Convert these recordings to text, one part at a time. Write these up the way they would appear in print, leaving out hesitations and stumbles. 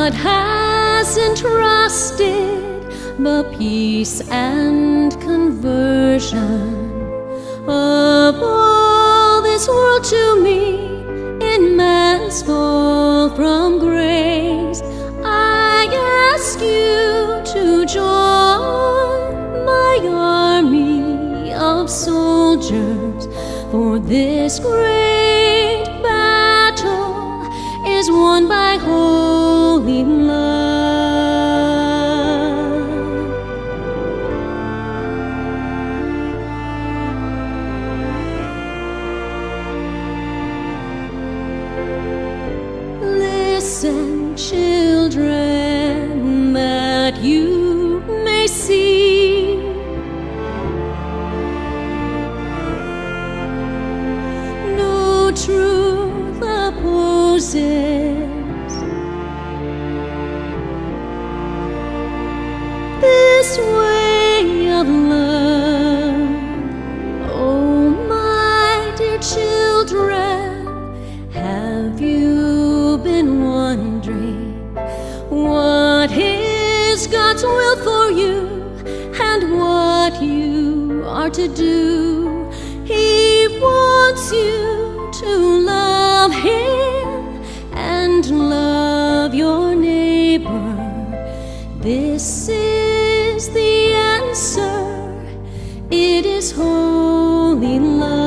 God has entrusted the peace and conversion of all this world to me. In man's fall from grace, I ask you to join my army of soldiers, for this great battle is won by holy love. Listen, children, that you may see no truth opposes this way of love. Oh, my dear children, have you been wondering what is God's will for you and what you are to do? He wants you to love Him and love your neighbor. This is the answer. It is holy love.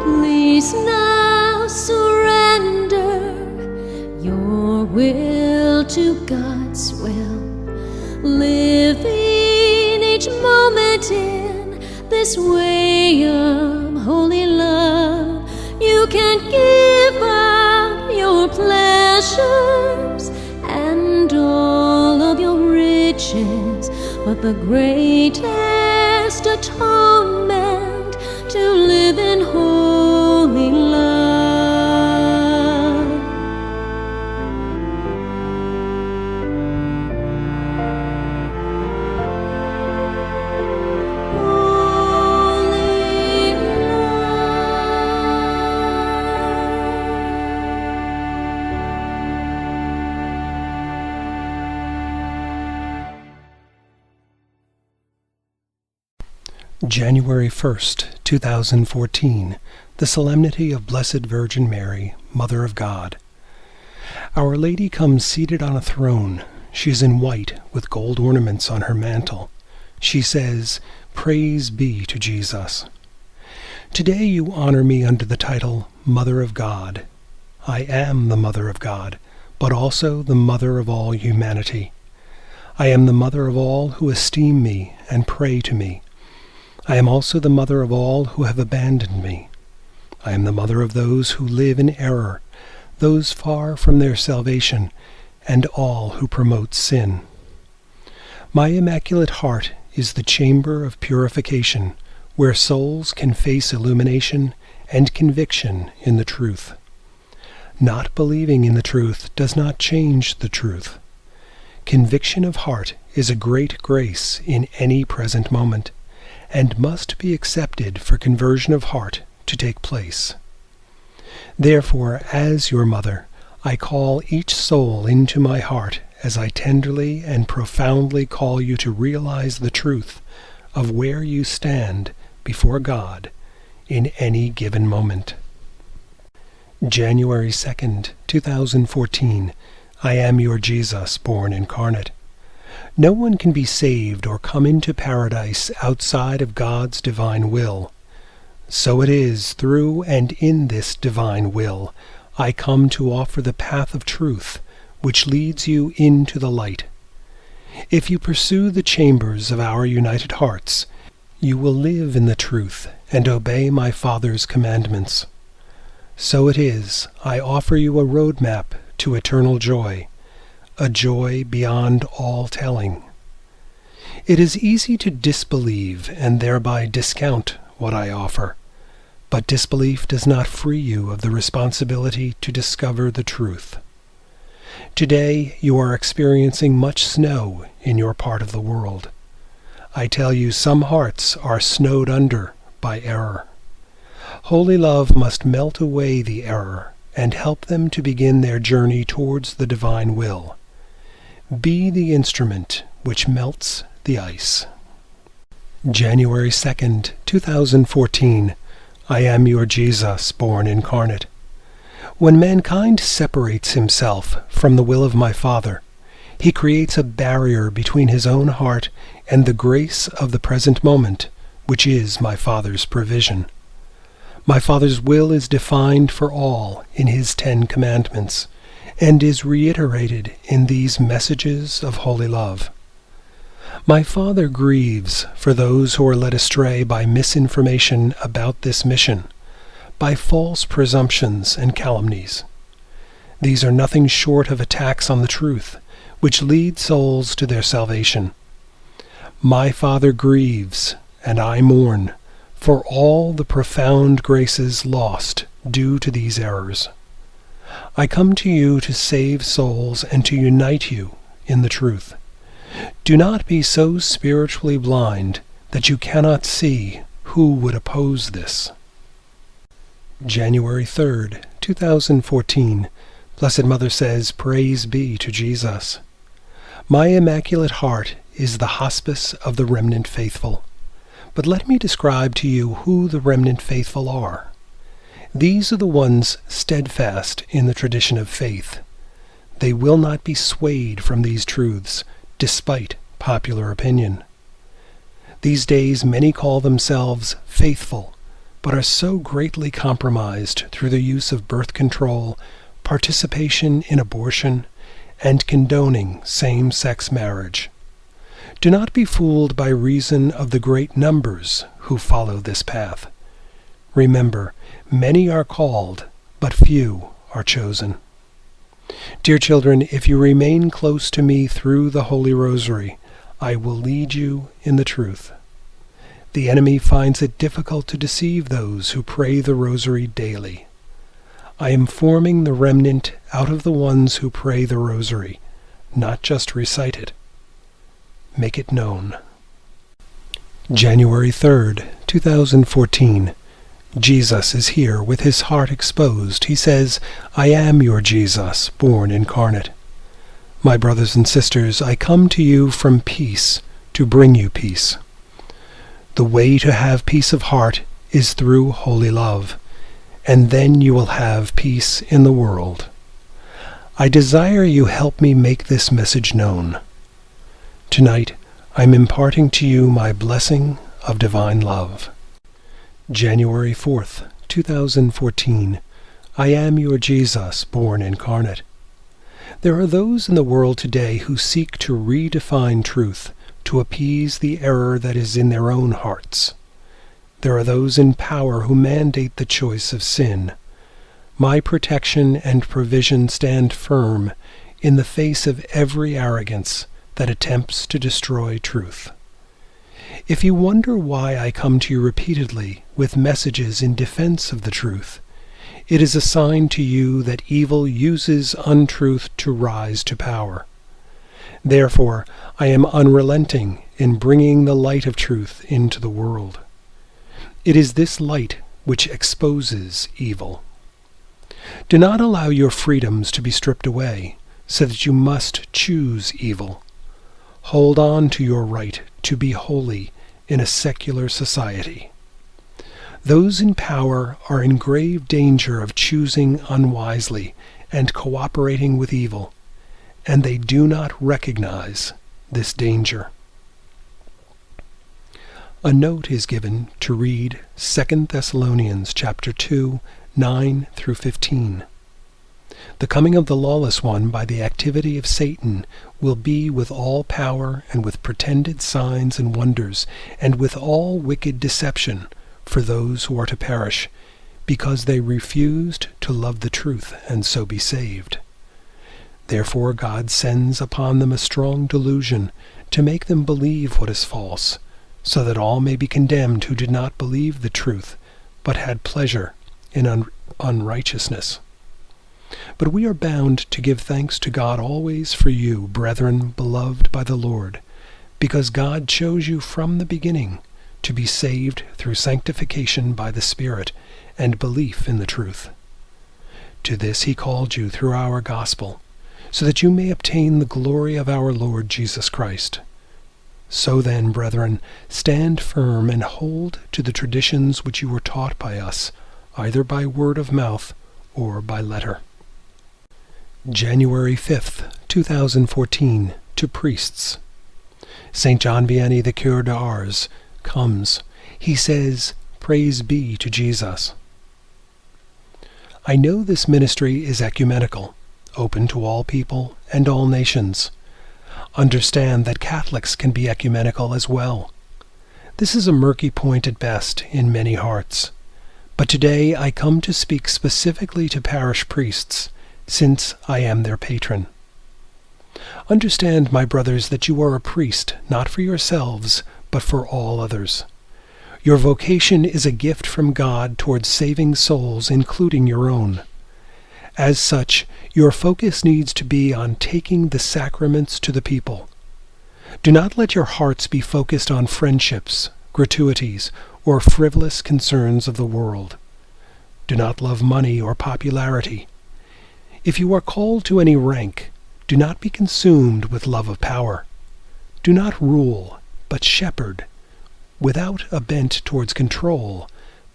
Please now surrender your will to God's will, living each moment in this way of holy love. You can give up your pleasures and all of your riches, but the greatest atonement to live in holy love. Holy January 1st, 2014, the Solemnity of Blessed Virgin Mary, Mother of God. Our Lady comes seated on a throne. She is in white with gold ornaments on her mantle. She says, "Praise be to Jesus." Today you honor me under the title Mother of God. I am the Mother of God, but also the Mother of all humanity. I am the Mother of all who esteem me and pray to me. I am also the mother of all who have abandoned me. I am the mother of those who live in error, those far from their salvation, and all who promote sin. My Immaculate Heart is the chamber of purification, where souls can face illumination and conviction in the truth. Not believing in the truth does not change the truth. Conviction of heart is a great grace in any present moment, and must be accepted for conversion of heart to take place. Therefore, as your mother, I call each soul into my heart as I tenderly and profoundly call you to realize the truth of where you stand before God in any given moment. January 2nd, 2014, I am your Jesus born incarnate. No one can be saved or come into paradise outside of God's divine will. So it is through and in this divine will I come to offer the path of truth, which leads you into the light. If you pursue the chambers of our united hearts, you will live in the truth and obey my Father's commandments. So it is, I offer you a roadmap to eternal joy, a joy beyond all telling. It is easy to disbelieve and thereby discount what I offer, but disbelief does not free you of the responsibility to discover the truth. Today you are experiencing much snow in your part of the world. I tell you, some hearts are snowed under by error. Holy love must melt away the error and help them to begin their journey towards the divine will. Be the instrument which melts the ice. January 2nd, 2014. I am your Jesus, born incarnate. When mankind separates himself from the will of my Father, he creates a barrier between his own heart and the grace of the present moment, which is my Father's provision. My Father's will is defined for all in his 10 Commandments, and is reiterated in these messages of holy love. My Father grieves for those who are led astray by misinformation about this mission, by false presumptions and calumnies. These are nothing short of attacks on the truth, which lead souls to their salvation. My Father grieves, and I mourn, for all the profound graces lost due to these errors. I come to you to save souls and to unite you in the truth. Do not be so spiritually blind that you cannot see who would oppose this. January 3rd, 2014. Blessed Mother says, Praise be to Jesus. My Immaculate Heart is the hospice of the remnant faithful. But let me describe to you who the remnant faithful are. These are the ones steadfast in the tradition of faith. They will not be swayed from these truths, despite popular opinion. These days many call themselves faithful, but are so greatly compromised through the use of birth control, participation in abortion, and condoning same-sex marriage. Do not be fooled by reason of the great numbers who follow this path. Remember, many are called, but few are chosen. Dear children, if you remain close to me through the Holy Rosary, I will lead you in the truth. The enemy finds it difficult to deceive those who pray the Rosary daily. I am forming the remnant out of the ones who pray the Rosary, not just recite it. Make it known. January 3rd, 2014. Jesus is here with his heart exposed. He says, I am your Jesus, born incarnate. My brothers and sisters, I come to you from peace to bring you peace. The way to have peace of heart is through holy love, and then you will have peace in the world. I desire you help me make this message known. Tonight, I'm imparting to you my blessing of divine love. January 4th, 2014. I am your Jesus, born incarnate. There are those in the world today who seek to redefine truth, to appease the error that is in their own hearts. There are those in power who mandate the choice of sin. My protection and provision stand firm in the face of every arrogance that attempts to destroy truth. If you wonder why I come to you repeatedly with messages in defense of the truth, it is a sign to you that evil uses untruth to rise to power. Therefore, I am unrelenting in bringing the light of truth into the world. It is this light which exposes evil. Do not allow your freedoms to be stripped away, so that you must choose evil. Hold on to your right to be holy in a secular society. Those in power are in grave danger of choosing unwisely and cooperating with evil, and they do not recognize this danger. A note is given to read 2 Thessalonians chapter 2, 9 through 15. The coming of the lawless one by the activity of Satan will be with all power and with pretended signs and wonders and with all wicked deception for those who are to perish, because they refused to love the truth and so be saved. Therefore God sends upon them a strong delusion to make them believe what is false, so that all may be condemned who did not believe the truth, but had pleasure in unrighteousness. But we are bound to give thanks to God always for you, brethren, beloved by the Lord, because God chose you from the beginning to be saved through sanctification by the Spirit and belief in the truth. To this he called you through our gospel, so that you may obtain the glory of our Lord Jesus Christ. So then, brethren, stand firm and hold to the traditions which you were taught by us, either by word of mouth or by letter. January 5th, 2014, to priests. St. John Vianney, the Cure d'Ars, comes. He says, "Praise be to Jesus." I know this ministry is ecumenical, open to all people and all nations. Understand that Catholics can be ecumenical as well. This is a murky point at best in many hearts. But today I come to speak specifically to parish priests, since I am their patron. Understand, my brothers, that you are a priest, not for yourselves, but for all others. Your vocation is a gift from God towards saving souls, including your own. As such, your focus needs to be on taking the sacraments to the people. Do not let your hearts be focused on friendships, gratuities, or frivolous concerns of the world. Do not love money or popularity. If you are called to any rank, do not be consumed with love of power. Do not rule, but shepherd, without a bent towards control,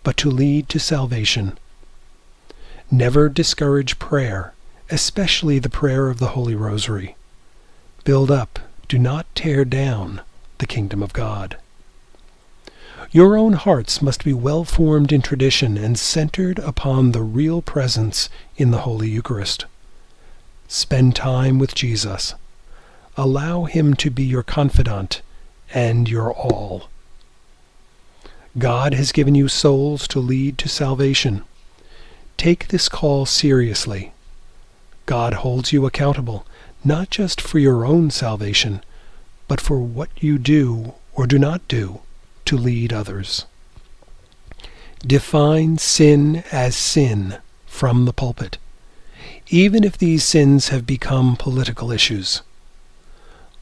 but to lead to salvation. Never discourage prayer, especially the prayer of the Holy Rosary. Build up, do not tear down, the kingdom of God. Your own hearts must be well formed in tradition and centered upon the real presence in the Holy Eucharist. Spend time with Jesus. Allow him to be your confidant and your all. God has given you souls to lead to salvation. Take this call seriously. God holds you accountable, not just for your own salvation, but for what you do or do not do to lead others. Define sin as sin from the pulpit, even if these sins have become political issues.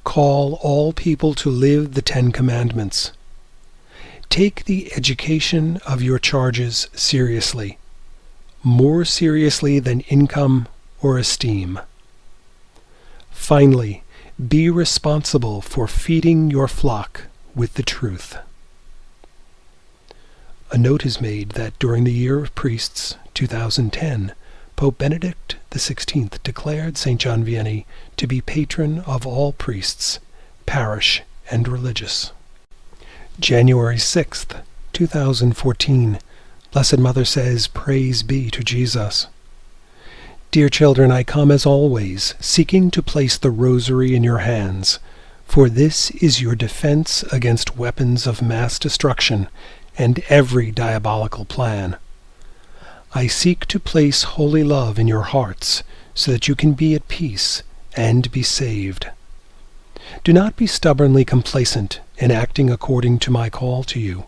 Call all people to live the 10 Commandments. Take the education of your charges seriously, more seriously than income or esteem. Finally, be responsible for feeding your flock with the truth. A note is made that during the Year of Priests, 2010, Pope Benedict XVI declared St. John Vianney to be patron of all priests, parish and religious. January 6th, 2014, Blessed Mother says, "Praise be to Jesus." Dear children, I come as always, seeking to place the rosary in your hands, for this is your defense against weapons of mass destruction and every diabolical plan. I seek to place holy love in your hearts, so that you can be at peace and be saved. Do not be stubbornly complacent in acting according to my call to you.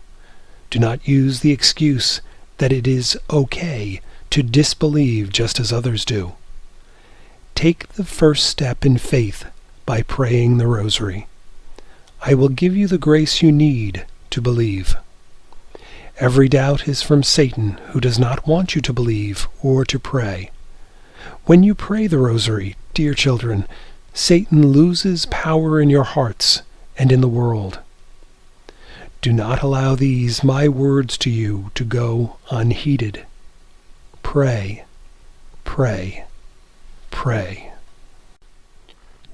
Do not use the excuse that it is okay to disbelieve just as others do. Take the first step in faith by praying the rosary. I will give you the grace you need to believe. Every doubt is from Satan, who does not want you to believe or to pray. When you pray the rosary, dear children, Satan loses power in your hearts and in the world. Do not allow these, my words to you, to go unheeded. Pray, pray, pray.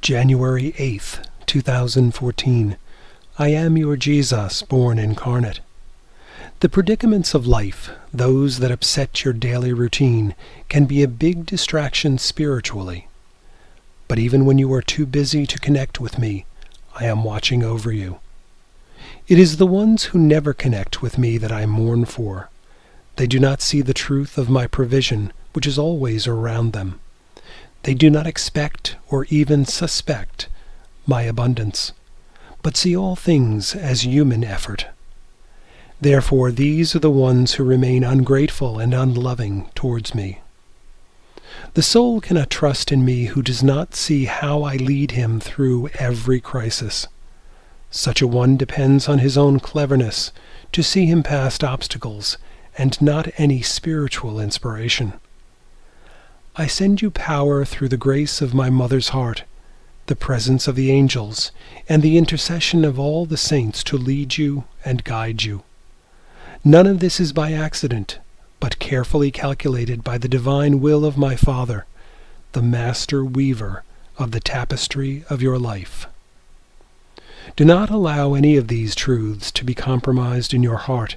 January 8th, 2014. I am your Jesus, born incarnate. The predicaments of life, those that upset your daily routine, can be a big distraction spiritually. But even when you are too busy to connect with me, I am watching over you. It is the ones who never connect with me that I mourn for. They do not see the truth of my provision, which is always around them. They do not expect or even suspect my abundance, but see all things as human effort. Therefore, these are the ones who remain ungrateful and unloving towards me. The soul cannot trust in me who does not see how I lead him through every crisis. Such a one depends on his own cleverness to see him past obstacles, and not any spiritual inspiration. I send you power through the grace of my mother's heart, the presence of the angels, and the intercession of all the saints to lead you and guide you. None of this is by accident, but carefully calculated by the divine will of my Father, the master weaver of the tapestry of your life. Do not allow any of these truths to be compromised in your heart.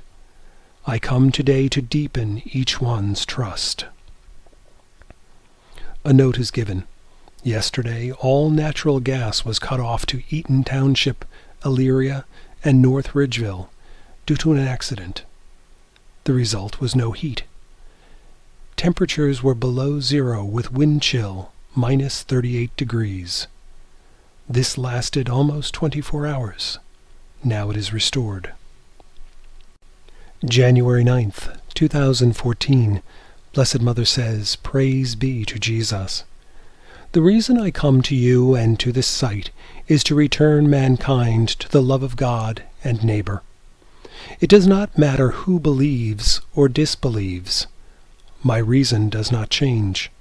I come today to deepen each one's trust. A note is given. Yesterday, all natural gas was cut off to Eaton Township, Elyria, and North Ridgeville due to an accident. The result was no heat. Temperatures were below zero with wind chill, minus 38 degrees. This lasted almost 24 hours. Now it is restored. January 9th, 2014. Blessed Mother says, Praise be to Jesus. The reason I come to you and to this site is to return mankind to the love of God and neighbor. It does not matter who believes or disbelieves. My reason does not change.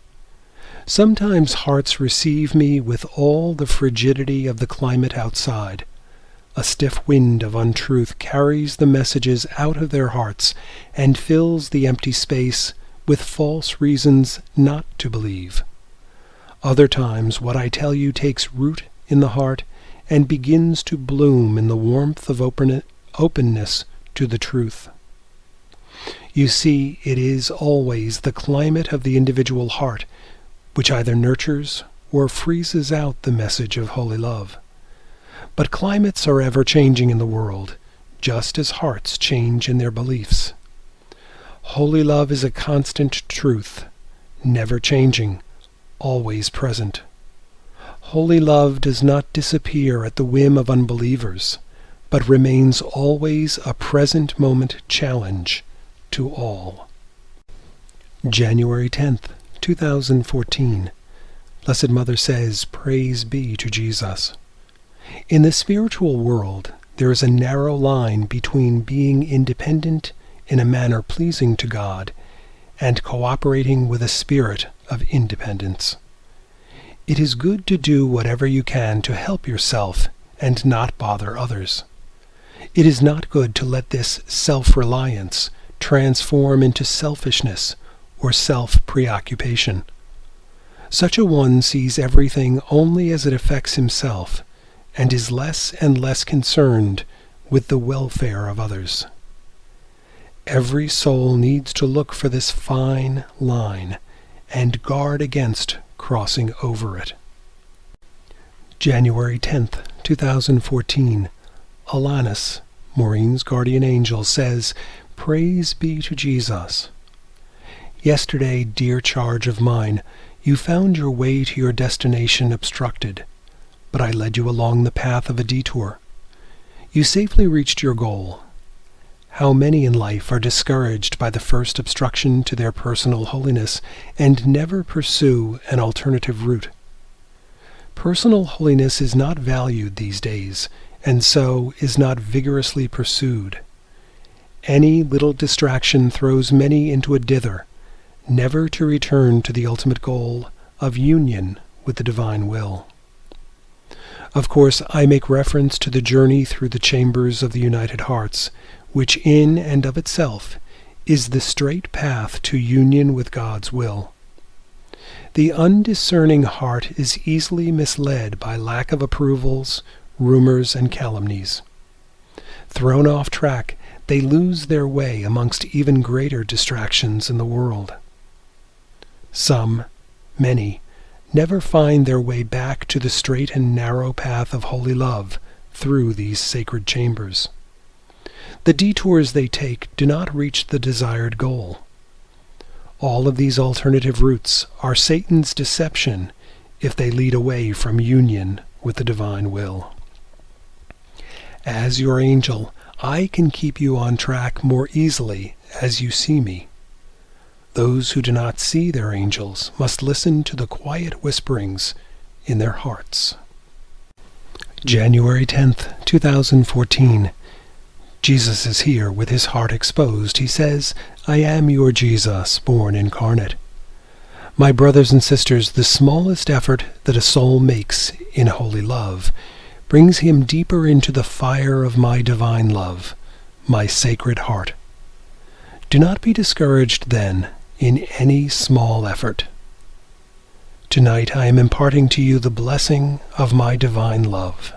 Sometimes hearts receive me with all the frigidity of the climate outside. A stiff wind of untruth carries the messages out of their hearts and fills the empty space with false reasons not to believe. Other times what I tell you takes root in the heart and begins to bloom in the warmth of openness to the truth. You see, it is always the climate of the individual heart which either nurtures or freezes out the message of holy love. But climates are ever changing in the world, just as hearts change in their beliefs. Holy love is a constant truth, never changing, always present. Holy love does not disappear at the whim of unbelievers, but remains always a present moment challenge to all. January 10th, 2014. Blessed Mother says, Praise be to Jesus. In the spiritual world, there is a narrow line between being independent in a manner pleasing to God and cooperating with a spirit of independence. It is good to do whatever you can to help yourself and not bother others. It is not good to let this self-reliance transform into selfishness or self-preoccupation. Such a one sees everything only as it affects himself and is less and less concerned with the welfare of others. Every soul needs to look for this fine line and guard against crossing over it. January 10th, 2014. Alanis, Maureen's guardian angel, says, Praise be to Jesus. Yesterday, dear charge of mine, you found your way to your destination obstructed, but I led you along the path of a detour. You safely reached your goal. How many in life are discouraged by the first obstruction to their personal holiness and never pursue an alternative route? Personal holiness is not valued these days, and so is not vigorously pursued. Any little distraction throws many into a dither, never to return to the ultimate goal of union with the divine will. Of course, I make reference to the journey through the chambers of the United Hearts, which in and of itself is the straight path to union with God's will. The undiscerning heart is easily misled by lack of approvals, rumors, and calumnies. Thrown off track, they lose their way amongst even greater distractions in the world. Some, many, never find their way back to the straight and narrow path of holy love through these sacred chambers. The detours they take do not reach the desired goal. All of these alternative routes are Satan's deception if they lead away from union with the divine will. As your angel, I can keep you on track more easily as you see me. Those who do not see their angels must listen to the quiet whisperings in their hearts. January 10th, 2014. Jesus is here with his heart exposed. He says, "I am your Jesus, born incarnate." My brothers and sisters, the smallest effort that a soul makes in holy love brings him deeper into the fire of my divine love, my sacred heart. Do not be discouraged, then, in any small effort. Tonight I am imparting to you the blessing of my divine love.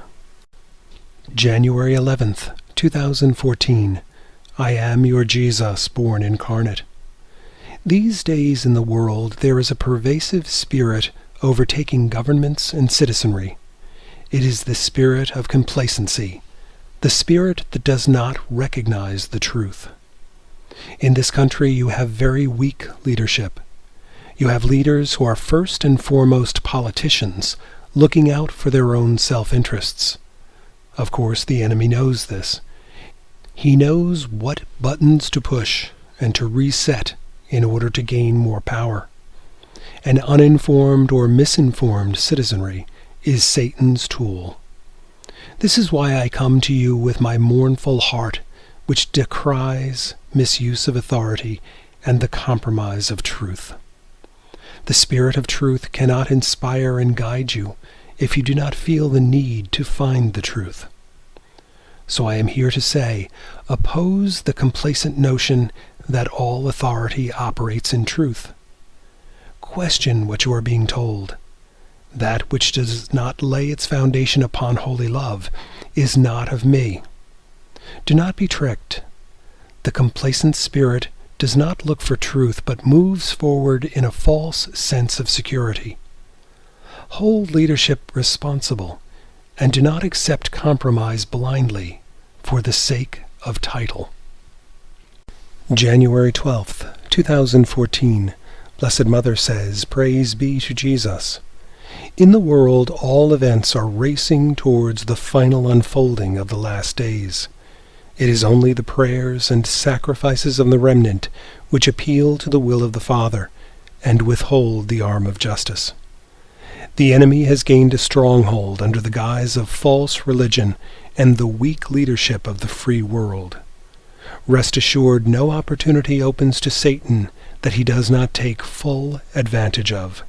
January 11th, 2014. I am your Jesus, born incarnate. These days in the world there is a pervasive spirit overtaking governments and citizenry. It is the spirit of complacency, the spirit that does not recognize the truth. In this country you have very weak leadership. You have leaders who are first and foremost politicians, looking out for their own self-interests. Of course, the enemy knows this. He knows what buttons to push and to reset in order to gain more power. An uninformed or misinformed citizenry is Satan's tool. This is why I come to you with my mournful heart, which decries misuse of authority and the compromise of truth. The Spirit of truth cannot inspire and guide you if you do not feel the need to find the truth. So I am here to say, oppose the complacent notion that all authority operates in truth. Question what you are being told. That which does not lay its foundation upon holy love is not of me. Do not be tricked. The complacent spirit does not look for truth, but moves forward in a false sense of security. Hold leadership responsible, and do not accept compromise blindly for the sake of title. January 12th, 2014. Blessed Mother says, "Praise be to Jesus." In the world, all events are racing towards the final unfolding of the last days. It is only the prayers and sacrifices of the remnant which appeal to the will of the Father and withhold the arm of justice. The enemy has gained a stronghold under the guise of false religion and the weak leadership of the free world. Rest assured, no opportunity opens to Satan that he does not take full advantage of.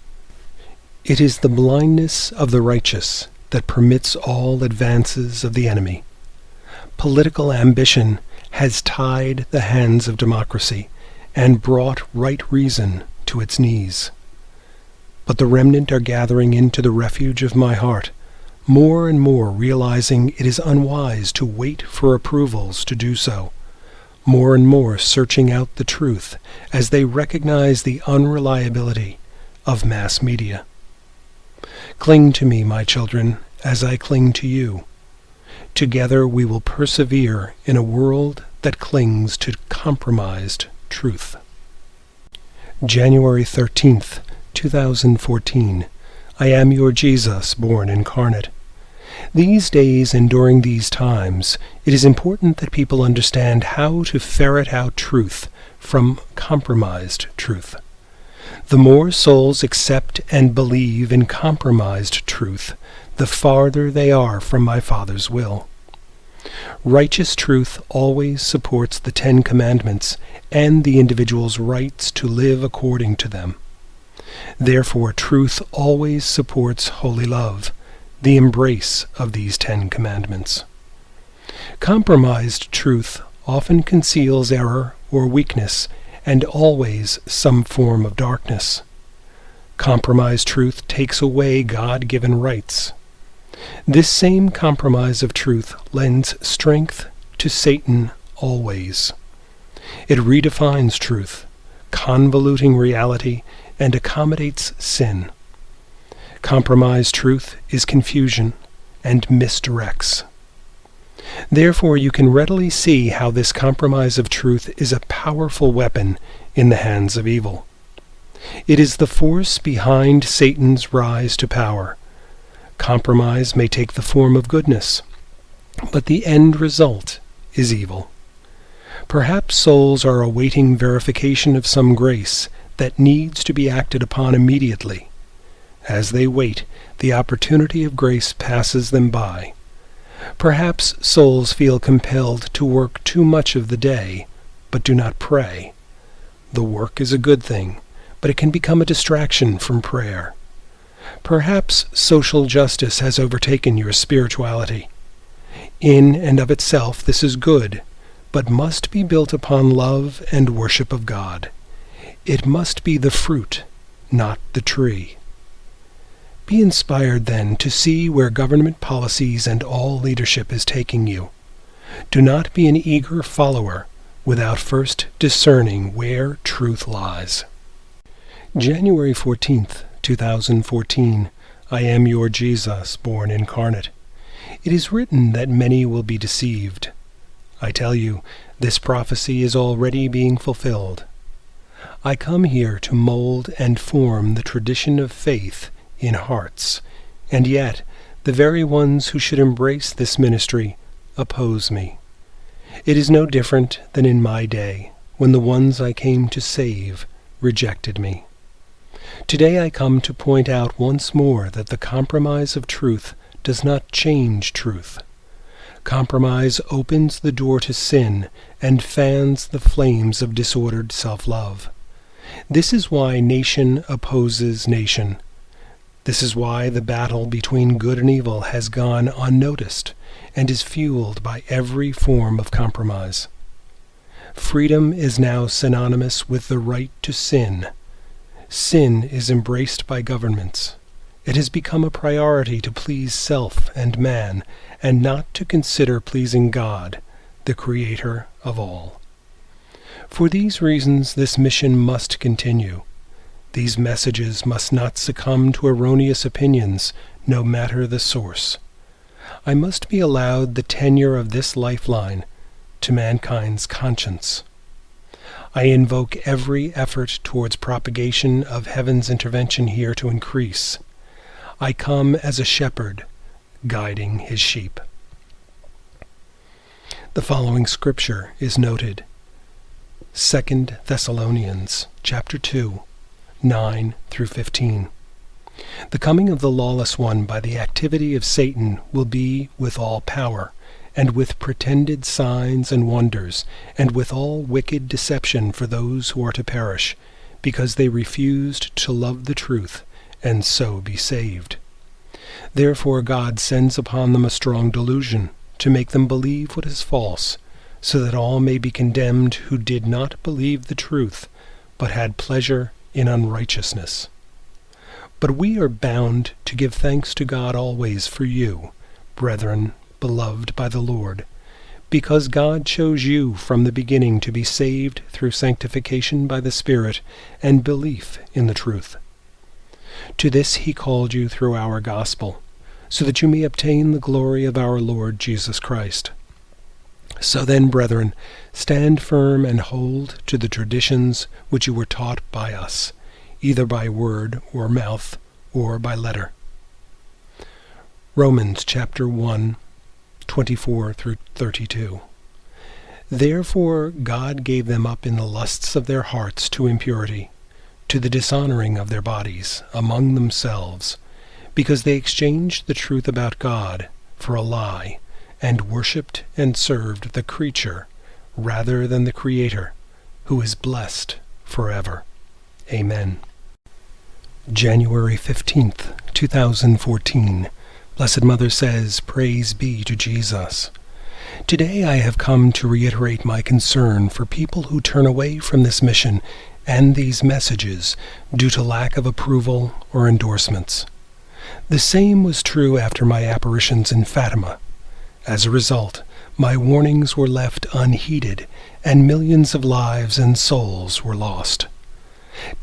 It is the blindness of the righteous that permits all advances of the enemy. Political ambition has tied the hands of democracy and brought right reason to its knees. But the remnant are gathering into the refuge of my heart, more and more realizing it is unwise to wait for approvals to do so, more and more searching out the truth as they recognize the unreliability of mass media. Cling to me, my children, as I cling to you. Together we will persevere in a world that clings to compromised truth. January 13th, 2014. I am your Jesus, born incarnate. These days and during these times, it is important that people understand how to ferret out truth from compromised truth. The more souls accept and believe in compromised truth, the farther they are from my Father's will. Righteous truth always supports the 10 Commandments and the individual's rights to live according to them. Therefore, truth always supports holy love, the embrace of these 10 Commandments. Compromised truth often conceals error or weakness, and always some form of darkness. Compromised truth takes away God-given rights. This same compromise of truth lends strength to Satan always. It redefines truth, convoluting reality, and accommodates sin. Compromised truth is confusion and misdirects. Therefore, you can readily see how this compromise of truth is a powerful weapon in the hands of evil. It is the force behind Satan's rise to power. Compromise may take the form of goodness, but the end result is evil. Perhaps souls are awaiting verification of some grace that needs to be acted upon immediately. As they wait, the opportunity of grace passes them by. Perhaps souls feel compelled to work too much of the day, but do not pray. The work is a good thing, but it can become a distraction from prayer. Perhaps social justice has overtaken your spirituality. In and of itself this is good, but must be built upon love and worship of God. It must be the fruit, not the tree. Be inspired, then, to see where government policies and all leadership is taking you. Do not be an eager follower without first discerning where truth lies. January 14th, 2014. I am your Jesus, born incarnate. It is written that many will be deceived. I tell you, this prophecy is already being fulfilled. I come here to mold and form the tradition of faith in hearts, and yet the very ones who should embrace this ministry oppose me. It is no different than in my day, when the ones I came to save rejected me. Today I come to point out once more that the compromise of truth does not change truth. Compromise opens the door to sin and fans the flames of disordered self-love. This is why nation opposes nation. This is why the battle between good and evil has gone unnoticed and is fueled by every form of compromise. Freedom is now synonymous with the right to sin. Sin is embraced by governments. It has become a priority to please self and man, and not to consider pleasing God, the Creator of all. For these reasons, this mission must continue. These messages must not succumb to erroneous opinions, no matter the source. I must be allowed the tenure of this lifeline to mankind's conscience. I invoke every effort towards propagation of heaven's intervention here to increase. I come as a shepherd, guiding his sheep. The following scripture is noted. 2 Thessalonians chapter 2, 9 through 15. The coming of the lawless one by the activity of Satan will be with all power, and with pretended signs and wonders, and with all wicked deception for those who are to perish, because they refused to love the truth, and so be saved. Therefore God sends upon them a strong delusion, to make them believe what is false, so that all may be condemned who did not believe the truth, but had pleasure in unrighteousness. But we are bound to give thanks to God always for you, brethren, beloved by the Lord, because God chose you from the beginning to be saved through sanctification by the Spirit and belief in the truth. To this he called you through our gospel, so that you may obtain the glory of our Lord Jesus Christ. So then, brethren, stand firm and hold to the traditions which you were taught by us, either by word or mouth or by letter. Romans chapter 1, 24 through 32. Therefore God gave them up in the lusts of their hearts to impurity, to the dishonoring of their bodies among themselves, because they exchanged the truth about God for a lie, and worshipped and served the creature rather than the Creator, who is blessed forever. Amen. January 15th, 2014. Blessed Mother says, Praise be to Jesus. Today I have come to reiterate my concern for people who turn away from this mission and these messages due to lack of approval or endorsements. The same was true after my apparitions in Fatima. As a result, my warnings were left unheeded, and millions of lives and souls were lost.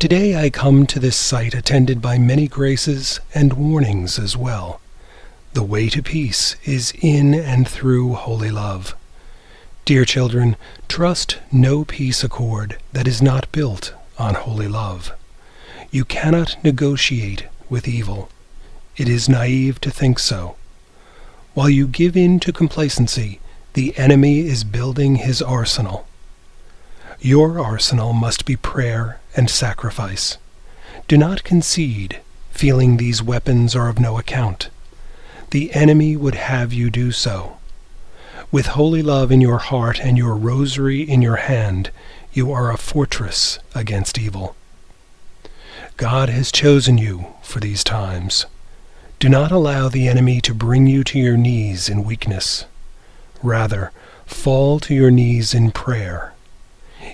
Today I come to this site attended by many graces and warnings as well. The way to peace is in and through holy love. Dear children, trust no peace accord that is not built on holy love. You cannot negotiate with evil. It is naive to think so. While you give in to complacency, the enemy is building his arsenal. Your arsenal must be prayer and sacrifice. Do not concede, feeling these weapons are of no account. The enemy would have you do so. With holy love in your heart and your rosary in your hand, you are a fortress against evil. God has chosen you for these times. Do not allow the enemy to bring you to your knees in weakness. Rather, fall to your knees in prayer.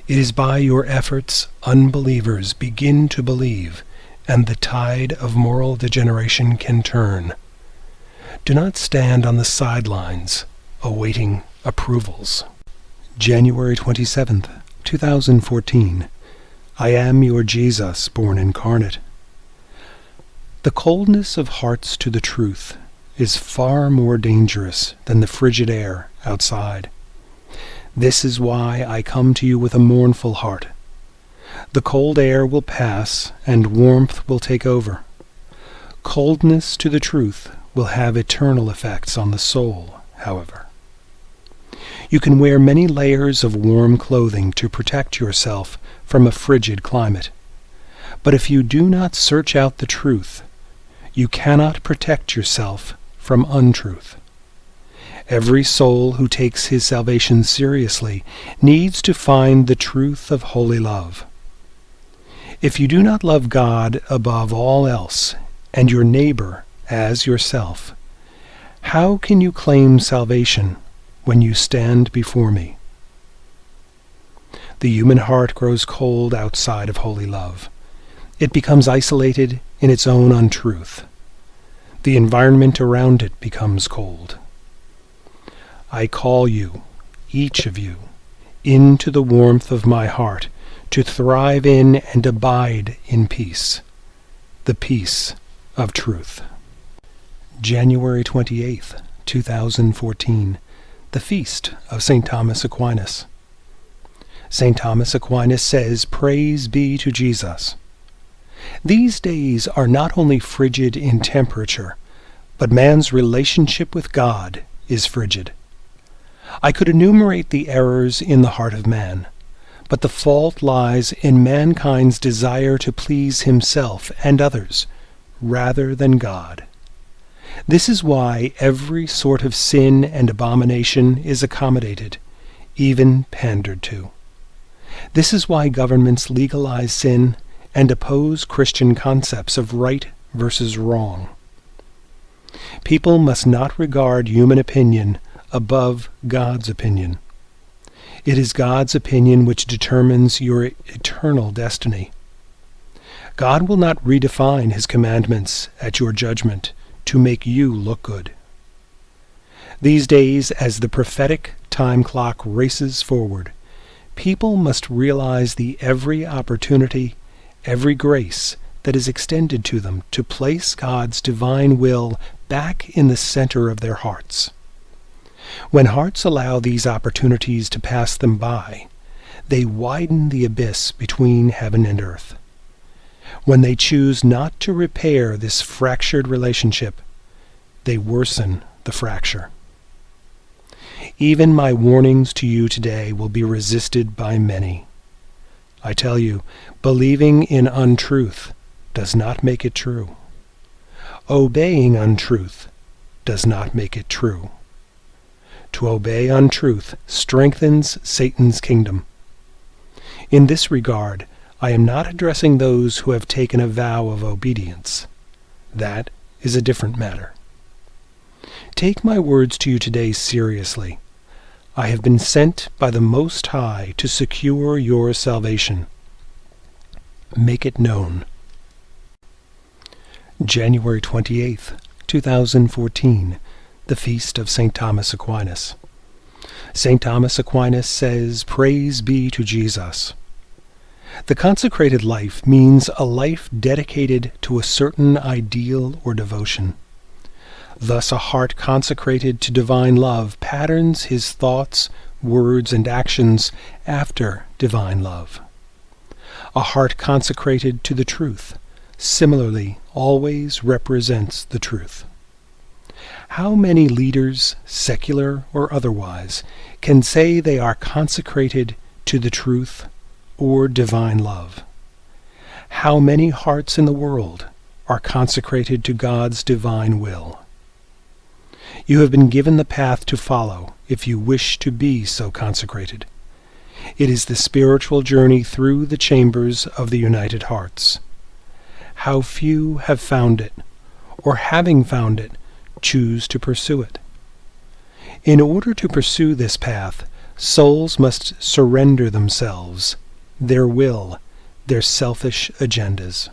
It is by your efforts unbelievers begin to believe, and the tide of moral degeneration can turn. Do not stand on the sidelines, awaiting approvals. January 27th, 2014. I am your Jesus, born incarnate. The coldness of hearts to the truth is far more dangerous than the frigid air outside. This is why I come to you with a mournful heart. The cold air will pass, and warmth will take over. Coldness to the truth will have eternal effects on the soul, however. You can wear many layers of warm clothing to protect yourself from a frigid climate. But if you do not search out the truth, you cannot protect yourself from untruth. Every soul who takes his salvation seriously needs to find the truth of holy love. If you do not love God above all else and your neighbor as yourself, how can you claim salvation when you stand before me? The human heart grows cold outside of holy love. It becomes isolated in its own untruth. The environment around it becomes cold. I call you, each of you, into the warmth of my heart to thrive in and abide in peace, the peace of truth. January 28th, 2014, the feast of St. Thomas Aquinas. St. Thomas Aquinas says, "Praise be to Jesus." These days are not only frigid in temperature, but man's relationship with God is frigid. I could enumerate the errors in the heart of man, but the fault lies in mankind's desire to please himself and others, rather than God. This is why every sort of sin and abomination is accommodated, even pandered to. This is why governments legalize sin and oppose Christian concepts of right versus wrong. People must not regard human opinion above God's opinion. It is God's opinion which determines your eternal destiny. God will not redefine his commandments at your judgment to make you look good. These days, as the prophetic time clock races forward, people must realize the every opportunity, every grace that is extended to them to place God's divine will back in the center of their hearts. When hearts allow these opportunities to pass them by, they widen the abyss between heaven and earth. When they choose not to repair this fractured relationship, they worsen the fracture. Even my warnings to you today will be resisted by many. I tell you, believing in untruth does not make it true. Obeying untruth does not make it true. To obey untruth strengthens Satan's kingdom. In this regard, I am not addressing those who have taken a vow of obedience. That is a different matter. Take my words to you today seriously. I have been sent by the Most High to secure your salvation. Make it known. January 28th, 2014, the Feast of St. Thomas Aquinas. St. Thomas Aquinas says, "Praise be to Jesus." The consecrated life means a life dedicated to a certain ideal or devotion. Thus a heart consecrated to divine love patterns his thoughts, words, and actions after divine love. A heart consecrated to the truth similarly always represents the truth. How many leaders, secular or otherwise, can say they are consecrated to the truth or divine love? How many hearts in the world are consecrated to God's divine will? You have been given the path to follow if you wish to be so consecrated. It is the spiritual journey through the chambers of the united hearts. How few have found it, or having found it, choose to pursue it. In order to pursue this path, souls must surrender themselves, their will, their selfish agendas.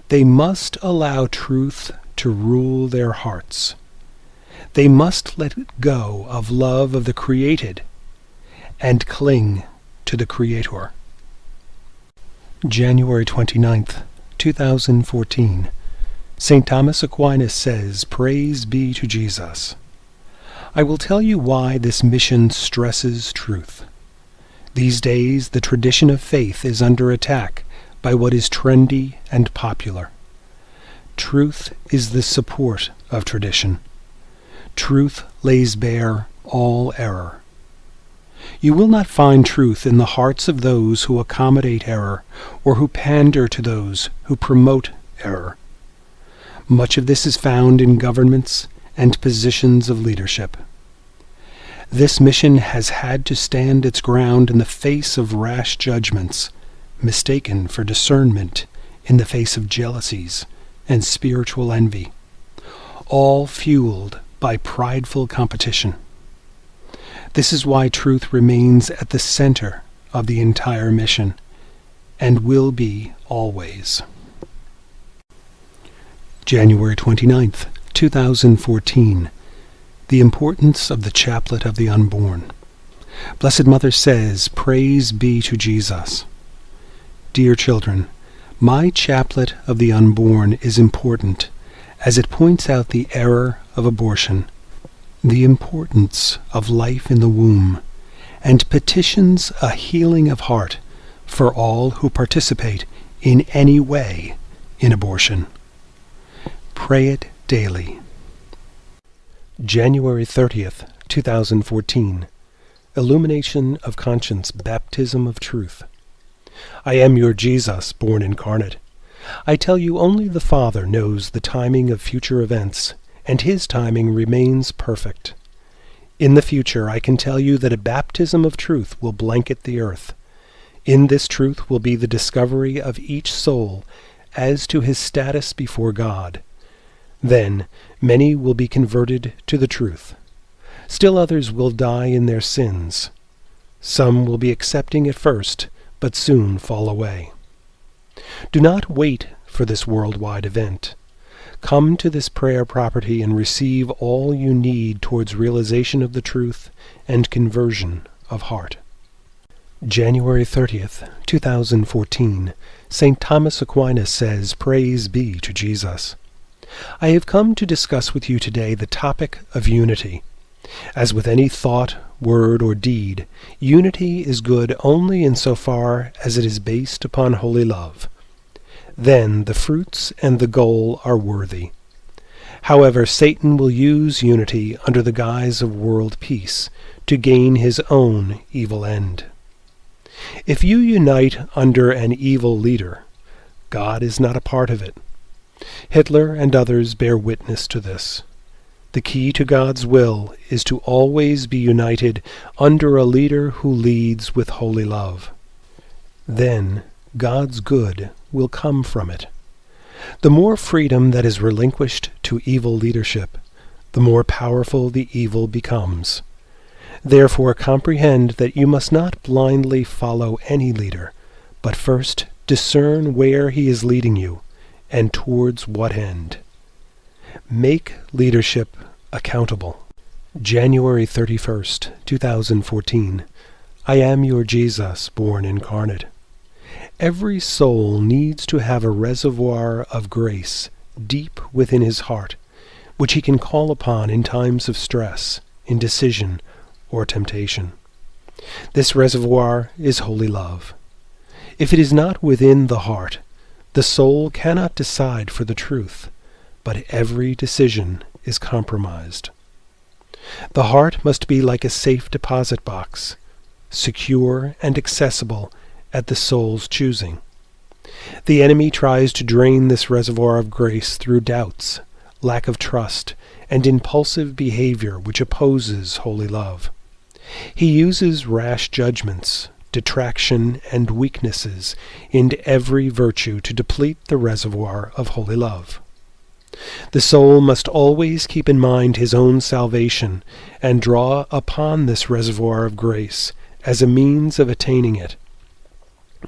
They must allow truth to rule their hearts. They must let go of love of the created and cling to the Creator. January 29th, 2014. St. Thomas Aquinas says, "Praise be to Jesus." I will tell you why this mission stresses truth. These days, the tradition of faith is under attack by what is trendy and popular. Truth is the support of tradition. Truth lays bare all error. You will not find truth in the hearts of those who accommodate error or who pander to those who promote error. Much of this is found in governments and positions of leadership. This mission has had to stand its ground in the face of rash judgments, mistaken for discernment in the face of jealousies and spiritual envy, all fueled by prideful competition. This is why truth remains at the center of the entire mission, and will be always. January 29th, 2014. The importance of the Chaplet of the Unborn. Blessed Mother says, "Praise be to Jesus." Dear children, my Chaplet of the Unborn is important, as it points out the error of abortion, the importance of life in the womb, and petitions a healing of heart for all who participate in any way in abortion. Pray it daily. January 30th, 2014. Illumination of Conscience, Baptism of Truth. I am your Jesus, born incarnate. I tell you, only the Father knows the timing of future events, and his timing remains perfect. In the future, I can tell you that a baptism of truth will blanket the earth. In this truth will be the discovery of each soul as to his status before God. Then many will be converted to the truth. Still others will die in their sins. Some will be accepting at first, but soon fall away. Do not wait for this worldwide event. Come to this prayer property and receive all you need towards realization of the truth and conversion of heart. January 30th, 2014. St. Thomas Aquinas says, "Praise be to Jesus." I have come to discuss with you today the topic of unity. As with any thought, word, or deed, unity is good only insofar as it is based upon holy love. Then the fruits and the goal are worthy. However, Satan will use unity under the guise of world peace to gain his own evil end. If you unite under an evil leader, God is not a part of it. Hitler and others bear witness to this. The key to God's will is to always be united under a leader who leads with holy love. Then God's good will come from it. The more freedom that is relinquished to evil leadership, the more powerful the evil becomes. Therefore comprehend that you must not blindly follow any leader, but first discern where he is leading you, and towards what end. Make leadership accountable. January 31st, 2014. I am your Jesus, born incarnate. Every soul needs to have a reservoir of grace deep within his heart, which he can call upon in times of stress, indecision, or temptation. This reservoir is holy love. If it is not within the heart, the soul cannot decide for the truth, but every decision is compromised. The heart must be like a safe deposit box, secure and accessible at the soul's choosing. The enemy tries to drain this reservoir of grace through doubts, lack of trust, and impulsive behavior which opposes holy love. He uses rash judgments, detraction, and weaknesses into every virtue to deplete the reservoir of holy love. The soul must always keep in mind his own salvation and draw upon this reservoir of grace as a means of attaining it.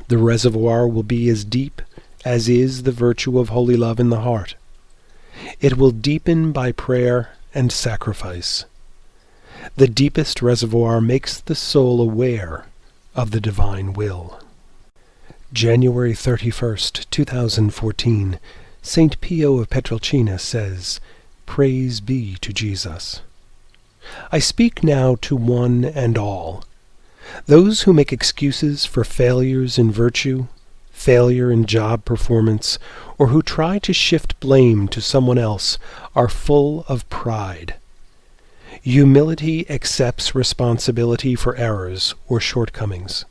The reservoir will be as deep as is the virtue of holy love in the heart. It will deepen by prayer and sacrifice. The deepest reservoir makes the soul aware of the divine will. January 31st, 2014, St. Pio of Pietrelcina says, "Praise be to Jesus." I speak now to one and all. Those who make excuses for failures in virtue, failure in job performance, or who try to shift blame to someone else are full of pride. Humility accepts responsibility for errors or shortcomings.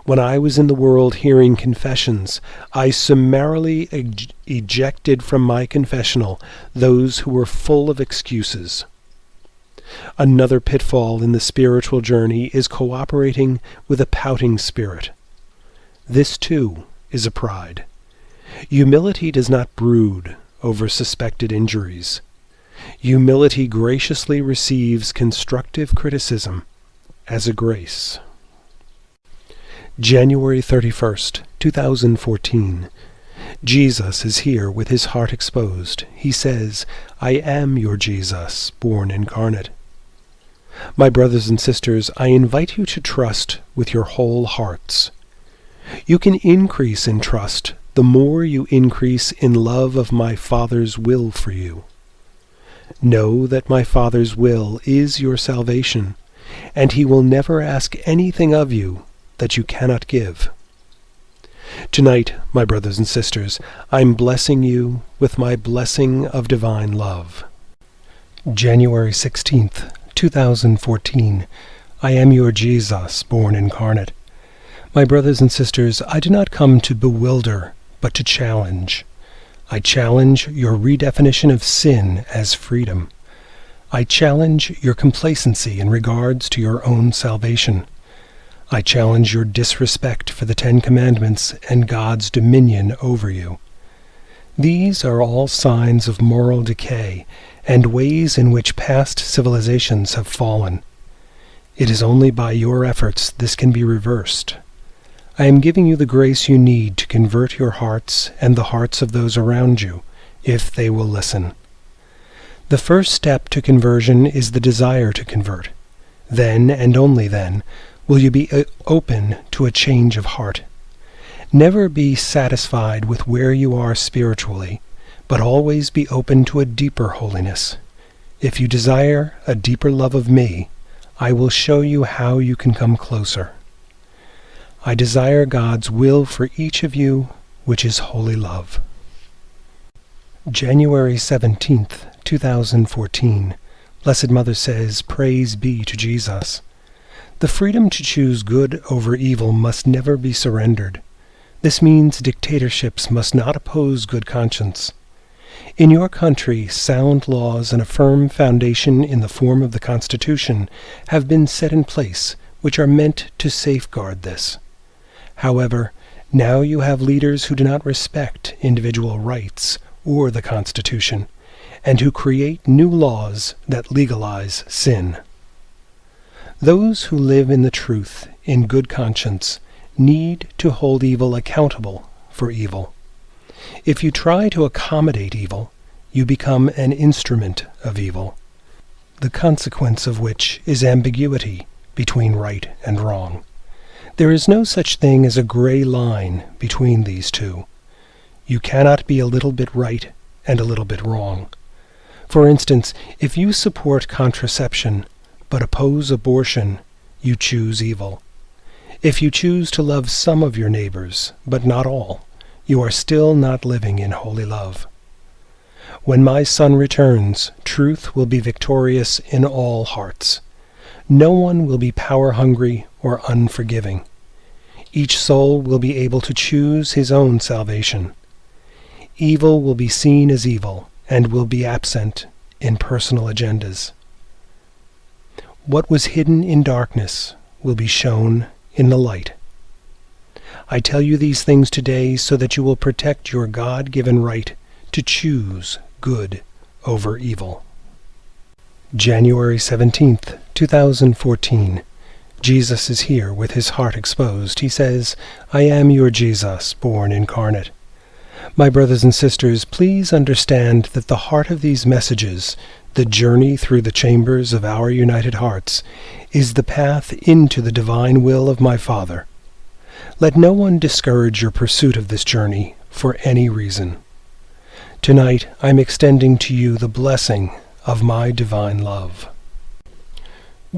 When I was in the world hearing confessions, I summarily ejected from my confessional those who were full of excuses. Another pitfall in the spiritual journey is cooperating with a pouting spirit. This, too, is a pride. Humility does not brood over suspected injuries. Humility graciously receives constructive criticism as a grace. January 31st, 2014. Jesus is here with his heart exposed. He says, "I am your Jesus, born incarnate." My brothers and sisters, I invite you to trust with your whole hearts. You can increase in trust the more you increase in love of my Father's will for you. Know that my Father's will is your salvation, and he will never ask anything of you that you cannot give. Tonight, my brothers and sisters, I'm blessing you with my blessing of divine love. January 16th, 2014. I am your Jesus, born incarnate. My brothers and sisters, I do not come to bewilder, but to challenge. I challenge your redefinition of sin as freedom. I challenge your complacency in regards to your own salvation. I challenge your disrespect for the 10 Commandments and God's dominion over you. These are all signs of moral decay and ways in which past civilizations have fallen. It is only by your efforts this can be reversed. I am giving you the grace you need to convert your hearts and the hearts of those around you, if they will listen. The first step to conversion is the desire to convert. Then, and only then, will you be open to a change of heart. Never be satisfied with where you are spiritually, but always be open to a deeper holiness. If you desire a deeper love of me, I will show you how you can come closer. I desire God's will for each of you, which is holy love. January 17th, 2014. Blessed Mother says, "Praise be to Jesus." The freedom to choose good over evil must never be surrendered. This means dictatorships must not oppose good conscience. In your country, sound laws and a firm foundation in the form of the Constitution have been set in place, which are meant to safeguard this. However, now you have leaders who do not respect individual rights or the Constitution, and who create new laws that legalize sin. Those who live in the truth, in good conscience, need to hold evil accountable for evil. If you try to accommodate evil, you become an instrument of evil, the consequence of which is ambiguity between right and wrong. There is no such thing as a gray line between these two. You cannot be a little bit right and a little bit wrong. For instance, if you support contraception but oppose abortion, you choose evil. If you choose to love some of your neighbors, but not all, you are still not living in holy love. When my Son returns, truth will be victorious in all hearts. No one will be power-hungry or unforgiving. Each soul will be able to choose his own salvation. Evil will be seen as evil and will be absent in personal agendas. What was hidden in darkness will be shown in the light. I tell you these things today so that you will protect your God-given right to choose good over evil. January 17th, 2014. Jesus is here with his heart exposed. He says, I am your Jesus, born incarnate. My brothers and sisters, please understand that the heart of these messages, the journey through the chambers of our united hearts, is the path into the divine will of my Father. Let no one discourage your pursuit of this journey for any reason. Tonight I'm extending to you the blessing of my divine love.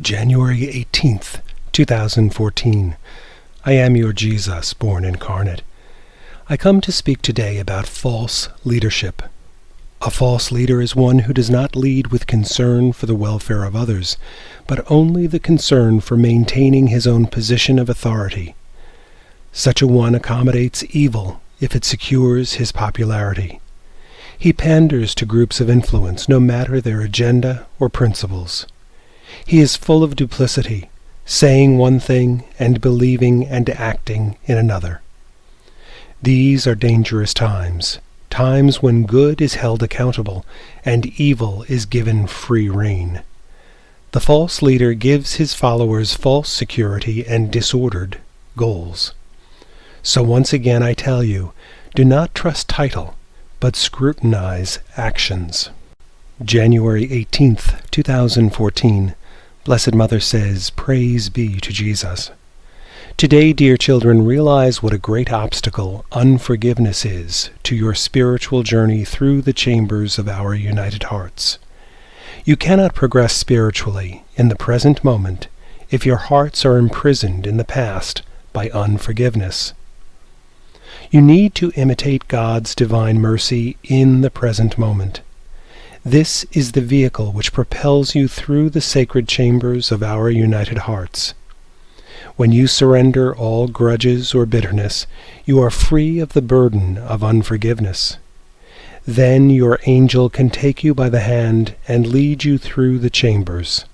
January 18th, 2014. I am your Jesus, born incarnate. I come to speak today about false leadership. A false leader is one who does not lead with concern for the welfare of others, but only the concern for maintaining his own position of authority. Such a one accommodates evil if it secures his popularity. He panders to groups of influence, no matter their agenda or principles. He is full of duplicity, saying one thing and believing and acting in another. These are dangerous times, times when good is held accountable and evil is given free rein. The false leader gives his followers false security and disordered goals. So once again I tell you, do not trust title, but scrutinize actions. January 18th, 2014. Blessed Mother says, Praise be to Jesus. Today, dear children, realize what a great obstacle unforgiveness is to your spiritual journey through the chambers of our united hearts. You cannot progress spiritually in the present moment if your hearts are imprisoned in the past by unforgiveness. You need to imitate God's divine mercy in the present moment. This is the vehicle which propels you through the sacred chambers of our united hearts. When you surrender all grudges or bitterness, you are free of the burden of unforgiveness. Then your angel can take you by the hand and lead you through the chambers.